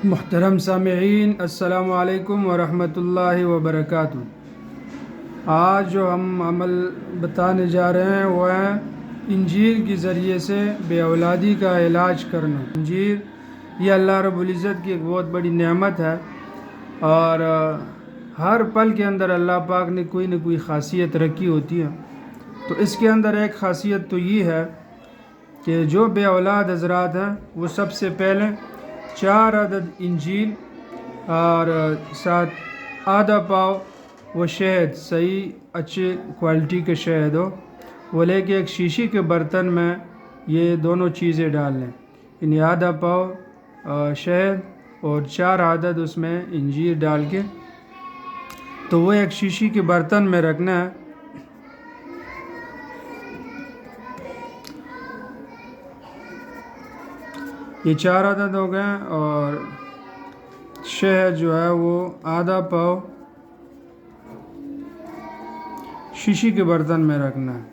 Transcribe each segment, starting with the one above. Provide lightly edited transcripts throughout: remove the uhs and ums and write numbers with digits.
محترم سامعین، السلام علیکم ورحمۃ اللہ وبرکاتہ۔ آج جو ہم عمل بتانے جا رہے ہیں وہ ہے انجیل کے ذریعے سے بے اولادی کا علاج کرنا۔ انجیل یہ اللہ رب العزت کی ایک بہت بڑی نعمت ہے، اور ہر پل کے اندر اللہ پاک نے کوئی نہ کوئی خاصیت رکھی ہوتی ہے۔ تو اس کے اندر ایک خاصیت تو یہ ہے کہ جو بے اولاد حضرات ہیں وہ سب سے پہلے 4 عدد انجیل اور ساتھ آدھا پاؤ وہ شہد، صحیح اچھے کوالٹی کے شہد ہو، وہ لے کے ایک شیشی کے برتن میں یہ دونوں چیزیں ڈال لیں، یعنی آدھا پاؤ شہد اور 4 عدد اس میں انجیر ڈال کے، تو وہ ایک شیشی کے برتن میں رکھنا ہے۔ یہ 4 عدد ہو گئے، اور شہد جو ہے وہ آدھا پاؤ شیشی کے برتن میں رکھنا ہے،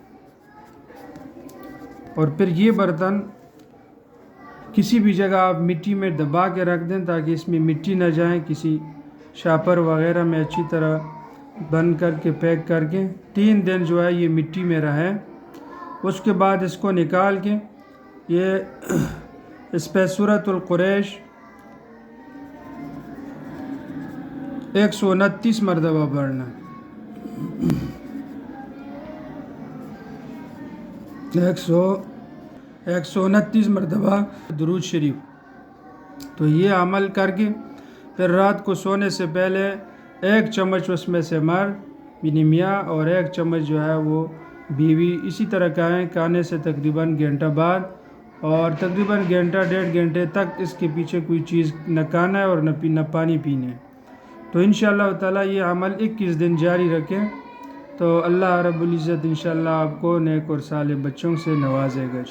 اور پھر یہ برتن کسی بھی جگہ آپ مٹی میں دبا کے رکھ دیں تاکہ اس میں مٹی نہ جائیں، کسی شاپر وغیرہ میں اچھی طرح بند کر کے پیک کر کے 3 دن جو ہے یہ مٹی میں رہے۔ اس کے بعد اس کو نکال کے یہ اس پہ سورۃ القریش 129 مرتبہ پڑھنا، 129 مرتبہ درود شریف۔ تو یہ عمل کر کے پھر رات کو سونے سے پہلے 1 چمچ اس میں سے مرد یعنی میاں اور 1 چمچ جو ہے وہ بیوی، اسی طرح کھانے سے تقریباً گھنٹہ بعد، اور تقریباً گھنٹہ 1.5 گھنٹے تک اس کے پیچھے کوئی چیز نہ کھانا ہے اور نہ پانی پینے ہے۔ تو انشاءاللہ تعالیٰ یہ عمل 21 دن جاری رکھیں تو اللہ رب العزت انشاءاللہ آپ کو نیک اور صالح بچوں سے نوازے گا۔